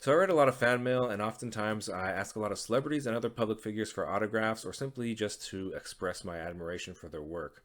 So I write a lot of fan mail, and oftentimes I ask a lot of celebrities and other public figures for autographs or simply just to express my admiration for their work.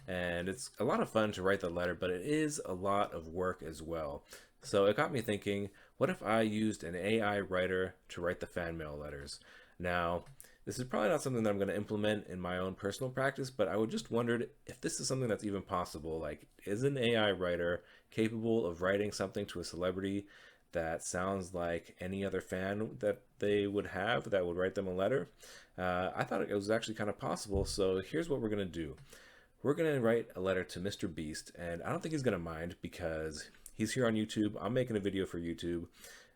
And it's a lot of fun to write the letter, but it is a lot of work as well. So it got me thinking, what if I used an AI writer to write the fan mail letters? Now, this is probably not something that I'm going to implement in my own personal practice, but I would just wondered if this is something that's even possible. Like, is an AI writer capable of writing something to a celebrity that sounds like any other fan that they would have that would write them a letter? I thought it was actually kind of possible, so here's what we're going to do. We're going to write a letter to Mr. Beast, and I don't think he's going to mind because he's here on YouTube. I'm making a video for YouTube,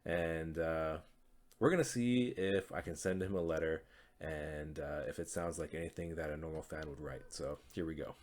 and we're going to see if I can send him a letter and if it sounds like anything that a normal fan would write. So here we go.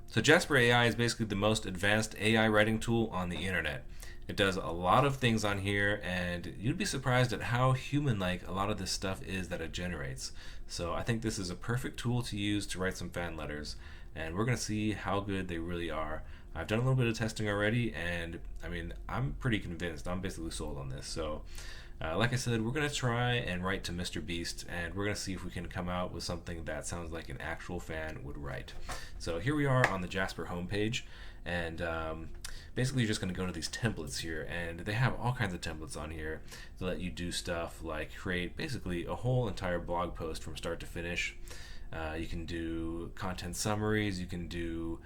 So Jasper AI is basically the most advanced AI writing tool on the internet. It does a lot of things on here, and you'd be surprised at how human-like a lot of this stuff is that it generates. So I think this is a perfect tool to use to write some fan letters, and we're going to see how good they really are. I've done a little bit of testing already, and I mean, I'm pretty convinced. I'm basically sold on this. So like I said, we're going to try and write to Mr. Beast, and we're going to see if we can come out with something that sounds like an actual fan would write. So here we are on the Jasper homepage, and basically you're just going to go to these templates here, and they have all kinds of templates on here to let you do stuff like create basically a whole entire blog post from start to finish. You can do content summaries, you can do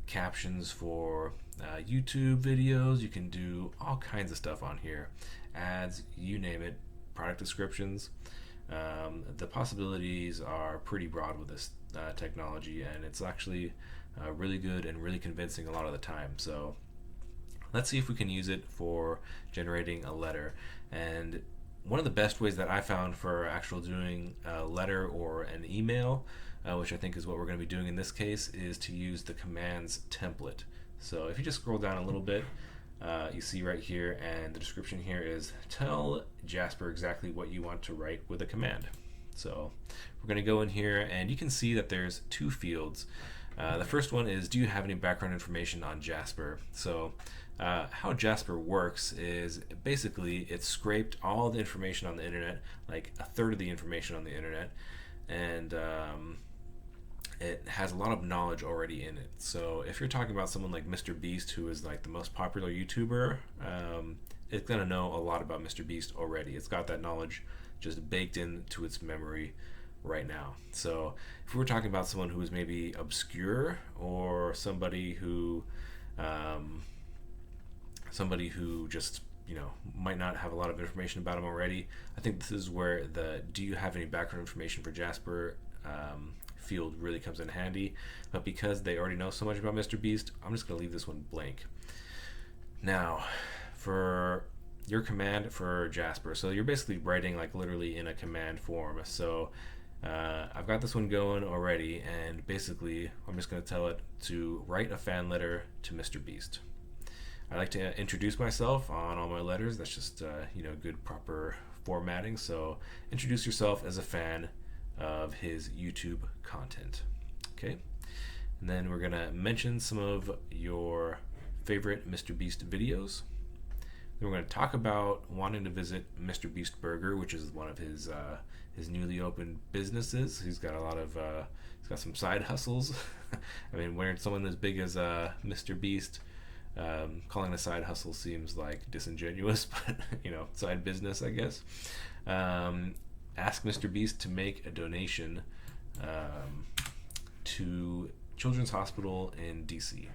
captions for YouTube videos, you can do all kinds of stuff on here, ads, you name it, product descriptions. The possibilities are pretty broad with this technology, and it's actually really good and really convincing a lot of the time. So let's see if we can use it for generating a letter. And one of the best ways that I found for actual doing a letter or an email, which I think is what we're going to be doing in this case, is to use the commands template. So if you just scroll down a little bit, you see right here, and the description here is tell Jasper exactly what you want to write with a command. So we're going to go in here, and you can see that there's two fields. The first one is, do you have any background information on Jasper? So how Jasper works is basically it scraped all the information on the internet, like a third of the information on the internet, and it has a lot of knowledge already in it. So if you're talking about someone like MrBeast, who is like the most popular YouTuber, it's gonna know a lot about MrBeast already. It's got that knowledge just baked into its memory right now. So if we're talking about someone who is maybe obscure, or somebody who just might not have a lot of information about him already, I think this is where the do you have any background information for Jasper field really comes in handy. But because they already know so much about MrBeast, I'm just going to leave this one blank. Now, for your command for Jasper, so you're basically writing like literally in a command form. So I've got this one going already, and basically I'm just going to tell it to write a fan letter to MrBeast. I like to introduce myself on all my letters. That's just good proper formatting. So introduce yourself as a fan of his YouTube content. Okay, and then we're gonna mention some of your favorite MrBeast videos. Then we're gonna talk about wanting to visit MrBeast Burger, which is one of his newly opened businesses. He's got he's got some side hustles. I mean, when someone as big as MrBeast, calling a side hustle seems like disingenuous, but side business, I guess. Ask MrBeast to make a donation to Children's Hospital in DC.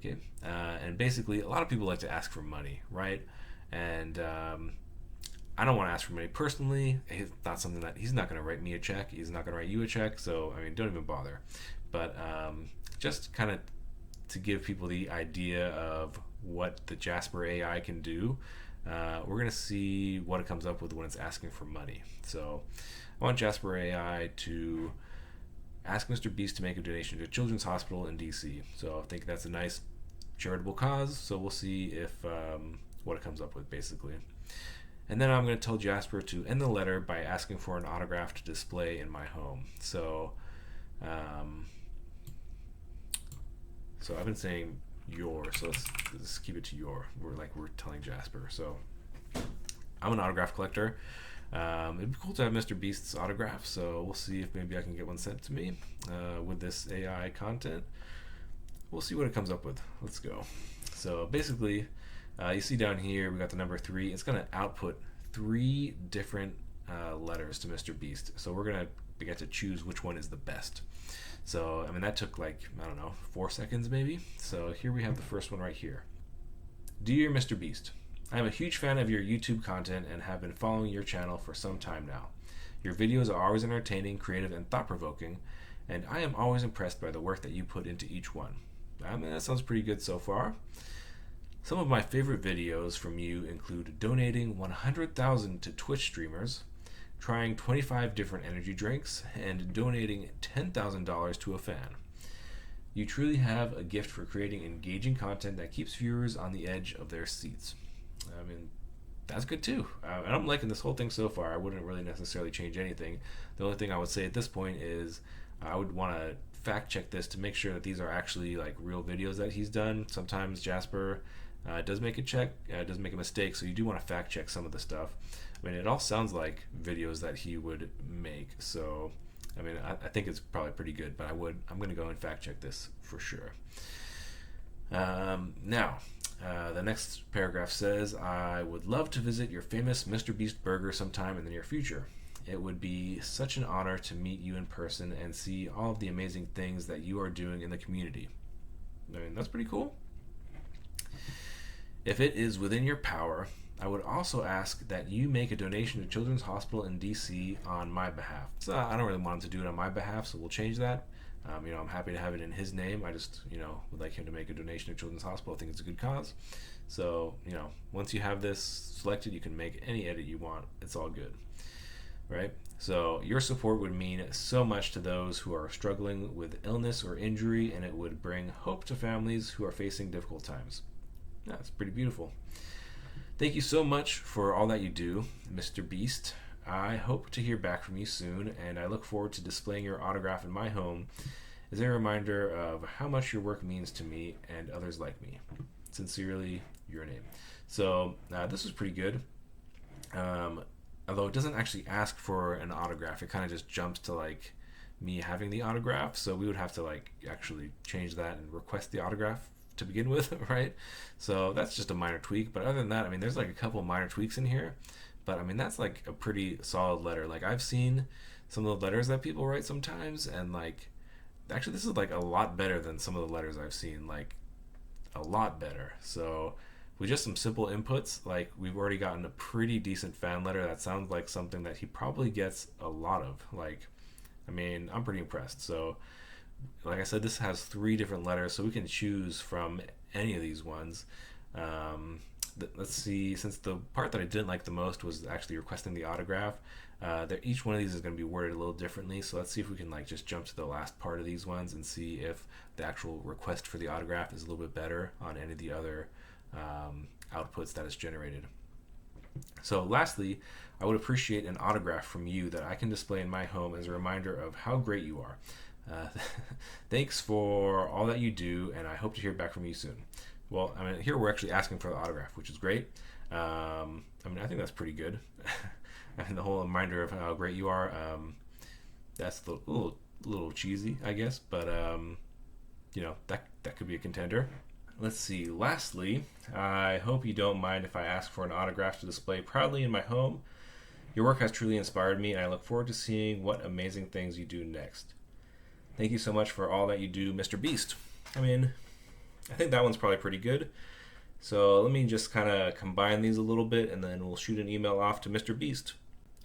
Okay, and basically, a lot of people like to ask for money, right? And I don't want to ask for money personally. It's not something that he's not going to write me a check. He's not going to write you a check. So I mean, don't even bother. But just kind of to give people the idea of what the Jasper AI can do. We're going to see what it comes up with when it's asking for money. So I want Jasper AI to ask MrBeast to make a donation to Children's Hospital in DC. So I think that's a nice charitable cause. So we'll see if what it comes up with, basically. And then I'm going to tell Jasper to end the letter by asking for an autograph to display in my home. So I've been saying your, so let's keep it to your. We're telling Jasper. So I'm an autograph collector. It'd be cool to have MrBeast's autograph, so we'll see if maybe I can get one sent to me with this AI content. We'll see what it comes up with. Let's go. So basically, you see down here we got the number 3. It's going to output 3 different letters to MrBeast. So we're going to get to choose which one is the best. So, I mean, that took like, I don't know, 4 seconds maybe. So here we have the first one right here. Dear MrBeast, I am a huge fan of your YouTube content and have been following your channel for some time now. Your videos are always entertaining, creative, and thought-provoking, and I am always impressed by the work that you put into each one. I mean, that sounds pretty good so far. Some of my favorite videos from you include donating $100,000 to Twitch streamers, trying 25 different energy drinks, and donating $10,000 to a fan. You truly have a gift for creating engaging content that keeps viewers on the edge of their seats. I mean, that's good too. And I'm liking this whole thing so far. I wouldn't really necessarily change anything. The only thing I would say at this point is I would want to fact check this to make sure that these are actually like real videos that he's done. Sometimes Jasper does make a mistake, so you do want to fact check some of the stuff. I mean, it all sounds like videos that he would make. So, I mean, I think it's probably pretty good, but I'm going to go and fact check this for sure. Now, the next paragraph says, I would love to visit your famous MrBeast burger sometime in the near future. It would be such an honor to meet you in person and see all of the amazing things that you are doing in the community. I mean, that's pretty cool. If it is within your power, I would also ask that you make a donation to Children's Hospital in DC on my behalf. So I don't really want him to do it on my behalf, so we'll change that. I'm happy to have it in his name. I just, would like him to make a donation to Children's Hospital. I think it's a good cause. So, once you have this selected, you can make any edit you want. It's all good, right? So your support would mean so much to those who are struggling with illness or injury, and it would bring hope to families who are facing difficult times. Yeah, it's pretty beautiful. Thank you so much for all that you do, MrBeast. I hope to hear back from you soon, and I look forward to displaying your autograph in my home as a reminder of how much your work means to me and others like me. Sincerely, your name. So this was pretty good. Although it doesn't actually ask for an autograph, it kind of just jumps to like me having the autograph. So we would have to like actually change that and request the autograph to begin with, right? So that's just a minor tweak. But other than that, I mean, there's like a couple of minor tweaks in here. But I mean, that's like a pretty solid letter. Like I've seen some of the letters that people write sometimes, and like actually this is like a lot better than some of the letters I've seen, like a lot better. So with just some simple inputs, like we've already gotten a pretty decent fan letter that sounds like something that he probably gets a lot of. Like, I mean, I'm pretty impressed. So like I said, this has 3 different letters, so we can choose from any of these ones. Let's see, since the part that I didn't like the most was actually requesting the autograph, each one of these is going to be worded a little differently, so let's see if we can like just jump to the last part of these ones and see if the actual request for the autograph is a little bit better on any of the other outputs that is generated. So lastly, I would appreciate an autograph from you that I can display in my home as a reminder of how great you are. Thanks for all that you do, and I hope to hear back from you soon. Well, I mean, here we're actually asking for the autograph, which is great. I mean, I think that's pretty good. And the whole reminder of how great you are, that's a little cheesy, I guess, but that could be a contender. Let's see. Lastly, I hope you don't mind if I ask for an autograph to display proudly in my home. Your work has truly inspired me, and I look forward to seeing what amazing things you do next. Thank you so much for all that you do, MrBeast. I mean, I think that one's probably pretty good. So let me just kind of combine these a little bit, and then we'll shoot an email off to MrBeast.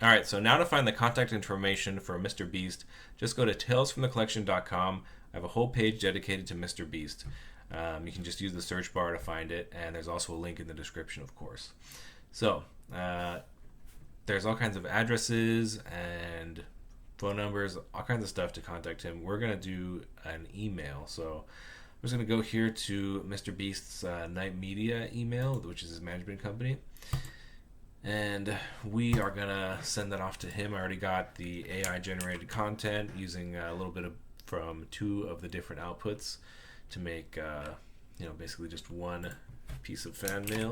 All right, so now to find the contact information for MrBeast, just go to talesfromthecollection.com. I have a whole page dedicated to MrBeast. You can just use the search bar to find it, and there's also a link in the description, of course. So there's all kinds of addresses and phone numbers, all kinds of stuff to contact him. We're going to do an email. So I'm just going to go here to MrBeast's Night Media email, which is his management company. And we are going to send that off to him. I already got the AI generated content using a little bit of from 2 of the different outputs to make, basically just one piece of fan mail.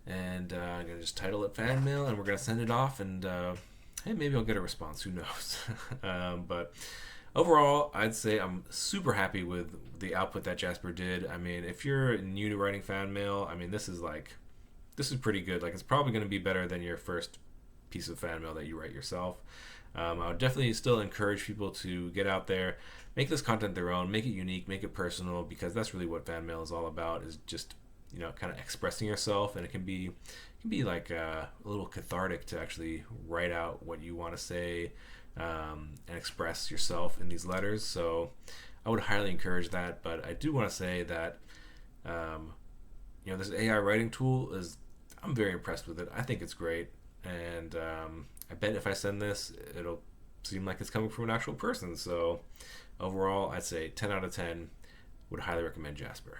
And I'm going to just title it fan mail, and we're going to send it off, and hey, maybe I'll get a response. Who knows? But overall, I'd say I'm super happy with the output that Jasper did. I mean, if you're new to writing fan mail, I mean, this is pretty good. Like, it's probably going to be better than your first piece of fan mail that you write yourself. I would definitely still encourage people to get out there, make this content their own, make it unique, make it personal, because that's really what fan mail is all about, is just, kind of expressing yourself. And it can be like a little cathartic to actually write out what you want to say, and express yourself in these letters. So I would highly encourage that. But I do want to say that this AI writing tool I'm very impressed with it. I think it's great, and I bet if I send this, it'll seem like it's coming from an actual person. So overall, I'd say 10 out of 10. Would highly recommend Jasper.